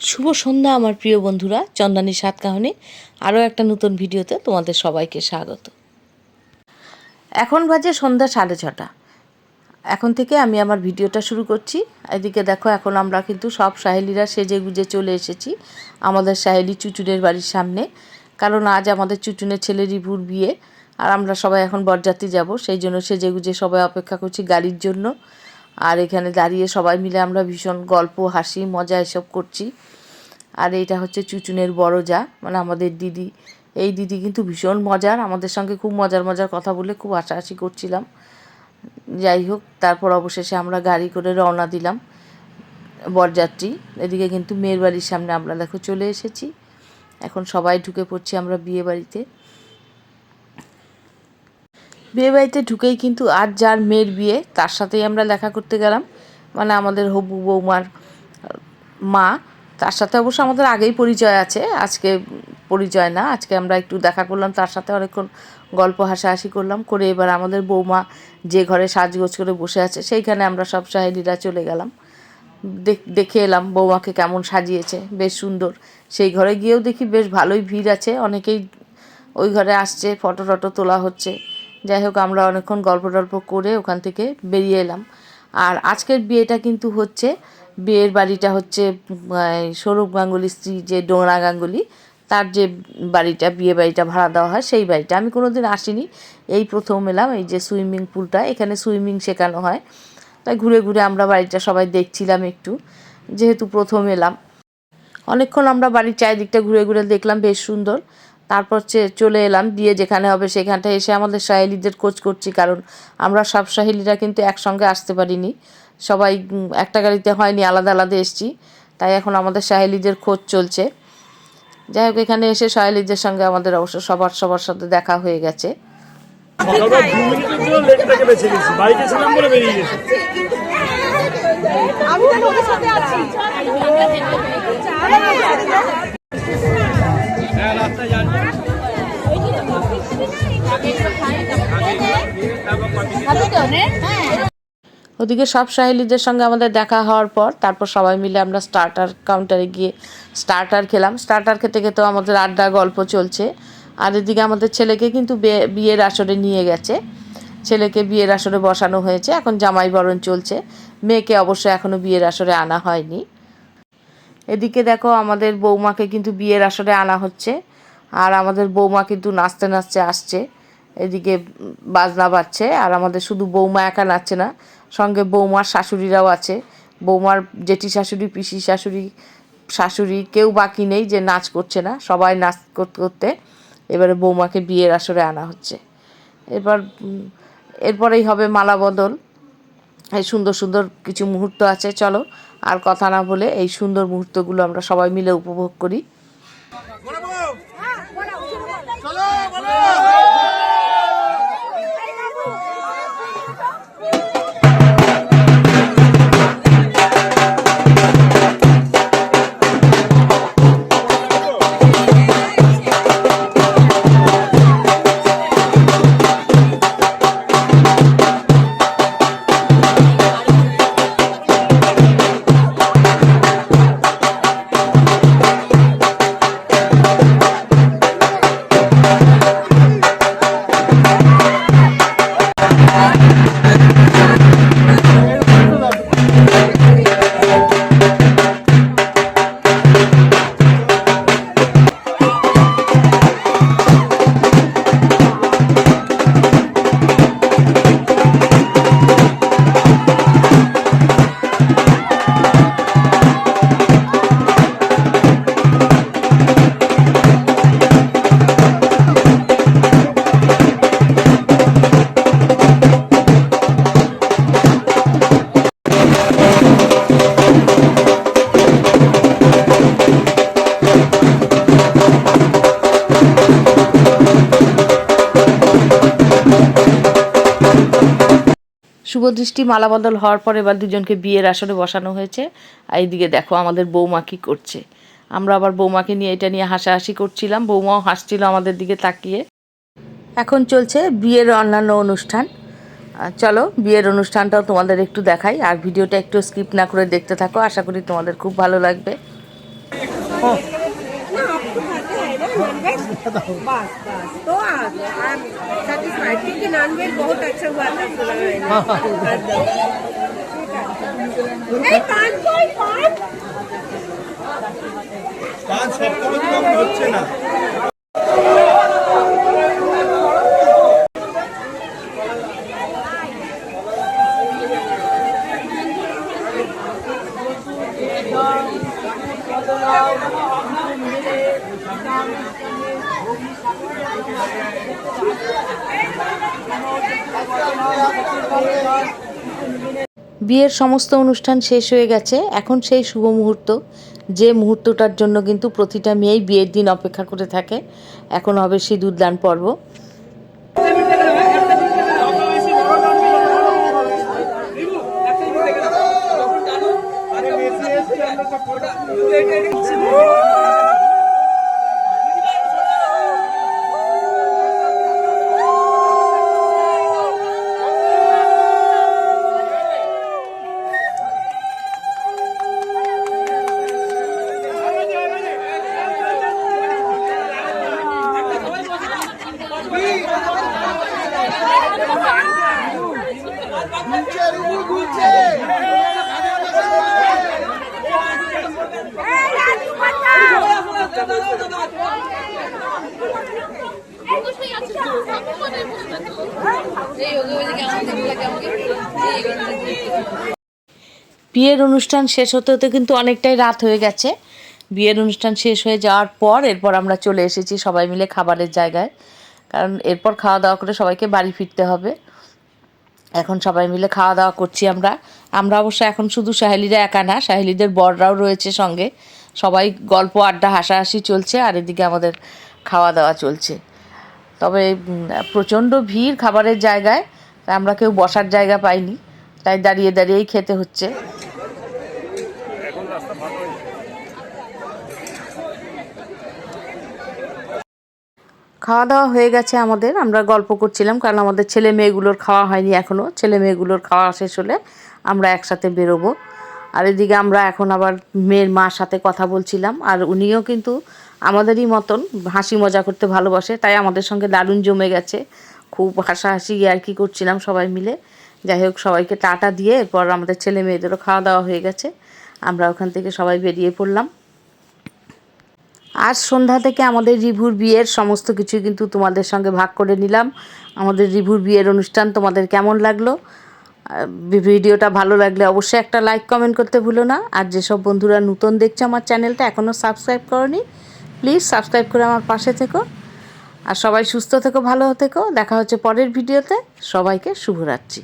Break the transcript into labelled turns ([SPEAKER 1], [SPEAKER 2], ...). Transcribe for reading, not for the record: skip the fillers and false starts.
[SPEAKER 1] শুভ সন্ধ্যা আমার প্রিয় বন্ধুরা, চন্দানী সাত কাহিনী আরও একটা নতুন ভিডিওতে তোমাদের সবাইকে স্বাগত। এখন বাজে সন্ধ্যা 6:30। এখন থেকে আমি আমার ভিডিওটা শুরু করছি। এদিকে দেখো, এখন আমরা কিন্তু সব সাহেলিরা সেজে গুজে চলে এসেছি আমাদের সাহেলি চুচুনের বাড়ির সামনে, কারণ আজ আমাদের চুচুনের ছেলে রিভুর বিয়ে আর আমরা সবাই এখন বরযাত্রী যাব, সেই জন্য সেজে গুজে সবাই অপেক্ষা করছি গাড়ির জন্য। আর এখানে দাঁড়িয়ে সবাই মিলে আমরা ভীষণ গল্প হাসি মজা এসব করছি। আর এইটা হচ্ছে চুচুনের বড় যা, মানে আমাদের দিদি। এই দিদি কিন্তু ভীষণ মজার, আমাদের সঙ্গে খুব মজার মজার কথা বলে খুব হাসাহাসি করছিলাম। যাই হোক, তারপর অবশেষে আমরা গাড়ি করে রওনা দিলাম বরযাত্রী। এদিকে কিন্তু মেয়ের বাড়ির সামনে আমরা দেখো চলে এসেছি। এখন সবাই ঢুকে পড়ছি আমরা বিয়ে বাড়িতে। বিয়ে বাড়িতে ঢুকেই কিন্তু আজ যার মেয়ের বিয়ে তার সাথেই আমরা দেখা করতে গেলাম, মানে আমাদের হবু বৌমার মা। তার সাথে অবশ্য আমাদের আগেই পরিচয় আছে, আজকে পরিচয় না, আজকে আমরা একটু দেখা করলাম তার সাথে, অনেকক্ষণ গল্প হাসাহাসি করলাম করে এবার আমাদের বৌমা যে ঘরে সাজগোজ করে বসে আছে সেইখানে আমরা সব সাহেলিরা চলে গেলাম। দেখে এলাম বৌমাকে কেমন সাজিয়েছে, বেশ সুন্দর। সেই ঘরে গিয়েও দেখি বেশ ভালোই ভিড় আছে, অনেকেই ওই ঘরে আসছে, ফটো টটো তোলা হচ্ছে। যাই হোক, আমরা অনেকক্ষণ গল্প টল্প করে ওখান থেকে বেরিয়ে এলাম। আর আজকের বিয়েটা কিন্তু হচ্ছে, বিয়ের বাড়িটা হচ্ছে সৌরভ গাঙ্গুলির স্ত্রী যে ডোনা গাঙ্গুলি, তার যে বাড়িটা, বিয়ে বাড়িটা ভাড়া দেওয়া হয় সেই বাড়িটা। আমি কোনো দিন আসিনি, এই প্রথম এলাম। এই যে সুইমিং পুলটা, এখানে সুইমিং শেখানো হয়, তাই ঘুরে ঘুরে আমরা বাড়িটা সবাই দেখছিলাম একটু, যেহেতু প্রথম এলাম। অনেকক্ষণ আমরা বাড়ির চারিদিকটা ঘুরে ঘুরে দেখলাম, বেশ সুন্দর। তারপর চলে এলাম বিয়ে যেখানে হবে সেখানটায় এসে আমাদের সাহেলিদের খোঁজ করছি, কারণ আমরা সব সাহেলিরা কিন্তু একসঙ্গে আসতে পারিনি, সবাই একটা গাড়িতে হয়নি, আলাদা আলাদা এসছি, তাই এখন আমাদের সাহেলিদের খোঁজ চলছে। যাই হোক, এখানে এসে সাহেলিদের সঙ্গে আমাদের অবশ্য সবার সাথে দেখা হয়ে গেছে। ওদিকে সব সাহেলিদের সঙ্গে আমাদের দেখা হওয়ার পর তারপর সবাই মিলে আমরা স্টার্টার কাউন্টারে গিয়ে স্টার্টার খেলাম। স্টার্টার খেতে খেতেও আমাদের আড্ডা গল্প চলছে। আর এদিকে আমাদের ছেলেকে কিন্তু বিয়ের আসরে নিয়ে গেছে, ছেলেকে বিয়ের আসরে বসানো হয়েছে, এখন জামাই বরণ চলছে। মেয়েকে অবশ্য এখনও বিয়ের আসরে আনা হয়নি। এদিকে দেখো, আমাদের বৌমাকে কিন্তু বিয়ের আসরে আনা হচ্ছে, আর আমাদের বৌমা কিন্তু নাচতে নাচতে আসছে। এদিকে বাজনা বাজছে, আর আমাদের শুধু বৌমা একা নাচছে না, সঙ্গে বৌমার শাশুড়িরাও আছে। বৌমার জেঠি শাশুড়ি, পিসি শাশুড়ি, শাশুড়ি কেউ বাকি নেই যে নাচ করছে না, সবাই নাচ করতে করতে এবারে বৌমাকে বিয়ের আসরে আনা হচ্ছে। এরপরেই হবে মালা বদল। এই সুন্দর সুন্দর কিছু মুহূর্ত আছে, চলো আর কথা না বলে এই সুন্দর মুহূর্তগুলো আমরা সবাই মিলে উপভোগ করি। শুভদৃষ্টি মালা বদল হওয়ার পর এবার দুজনকে বিয়ের আসরে বসানো হয়েছে। আর এইদিকে দেখো আমাদের বৌমা কী করছে, আমরা আবার বৌমাকে নিয়ে এটা নিয়ে হাসাহাসি করছিলাম, বৌমাও হাসছিল আমাদের দিকে তাকিয়ে। এখন চলছে বিয়ের অন্যান্য অনুষ্ঠান। চলো বিয়ের অনুষ্ঠানটাও তোমাদের একটু দেখাই, আর ভিডিওটা একটু স্কিপ না করে দেখতে থাকো, আশা করি তোমাদের খুব ভালো লাগবে।
[SPEAKER 2] ना आपको खाते हैं ना नॉनवेज, बस बस तो आई एम सेटिस्फाइड क्योंकि नॉनवेज बहुत अच्छा हुआ था सुना है। पाँच সপ্তাহ হচ্ছে না।
[SPEAKER 1] বিয়ের সমস্ত অনুষ্ঠান শেষ হয়ে গেছে। এখন সেই শুভ মুহূর্ত, যে মুহূর্তটার জন্য কিন্তু প্রতিটা মেয়েই বিয়ের দিন অপেক্ষা করে থাকে। এখন হবে সিঁদুরদান পর্ব। বিয়ের অনুষ্ঠান শেষ হতে হতে কিন্তু অনেকটাই রাত হয়ে গেছে। বিয়ের অনুষ্ঠান শেষ হয়ে যাওয়ার পর এরপর আমরা চলে এসেছি সবাই মিলে খাবারের জায়গায়, কারণ এরপর খাওয়া দাওয়া করে সবাইকে বাড়ি ফিরতে হবে। এখন সবাই মিলে খাওয়া দাওয়া করছি আমরা অবশ্য এখন শুধু সাহেলিরা একা না, সাহেলিদের বররাও রয়েছে সঙ্গে। সবাই গল্প আড্ডা হাসাহাসি চলছে, আর এদিকে আমাদের খাওয়া দাওয়া চলছে। তবে প্রচণ্ড ভিড় খাবারের জায়গায়, আমরা কেউ বসার জায়গা পাইনি, তাই দাঁড়িয়ে দাঁড়িয়েই খেতে হচ্ছে। খাওয়া দাওয়া হয়ে গেছে আমাদের, আমরা গল্প করছিলাম, কারণ আমাদের ছেলে মেয়েগুলোর খাওয়া হয়নি এখনও। ছেলে মেয়েগুলোর খাওয়া শেষ হলে আমরা একসাথে বেরোবো। আর এদিকে আমরা এখন আবার মেয়ের মার সাথে কথা বলছিলাম, আর উনিও কিন্তু আমাদেরই মতন হাসি মজা করতে ভালোবাসে, তাই আমাদের সঙ্গে দারুণ জমে গেছে। খুব হাসাহাসি আর কি করছিলাম সবাই মিলে। যাই হোক, সবাইকে টাটা দিয়ে এরপর আমাদের ছেলে মেয়েদেরও খাওয়া দাওয়া হয়ে গেছে, আমরা ওখান থেকে সবাই বেরিয়ে পড়লাম। আজ সন্ধ্যা থেকে আমাদের রিভুর বিয়ের সমস্ত কিছু কিন্তু তোমাদের সঙ্গে ভাগ করে নিলাম। আমাদের রিভুর বিয়ের অনুষ্ঠান তোমাদের কেমন লাগলো? ভিডিওটা ভালো লাগলে অবশ্যই একটা লাইক কমেন্ট করতে ভুলো না। আর যেসব বন্ধুরা নতুন দেখছো আমার চ্যানেলটা, এখনও সাবস্ক্রাইব করোনি, প্লিজ সাবস্ক্রাইব করে আমার পাশে থেকো। আর সবাই সুস্থ থেকো, ভালো থেকো। দেখা হচ্ছে পরের ভিডিওতে। সবাইকে শুভরাত্রি।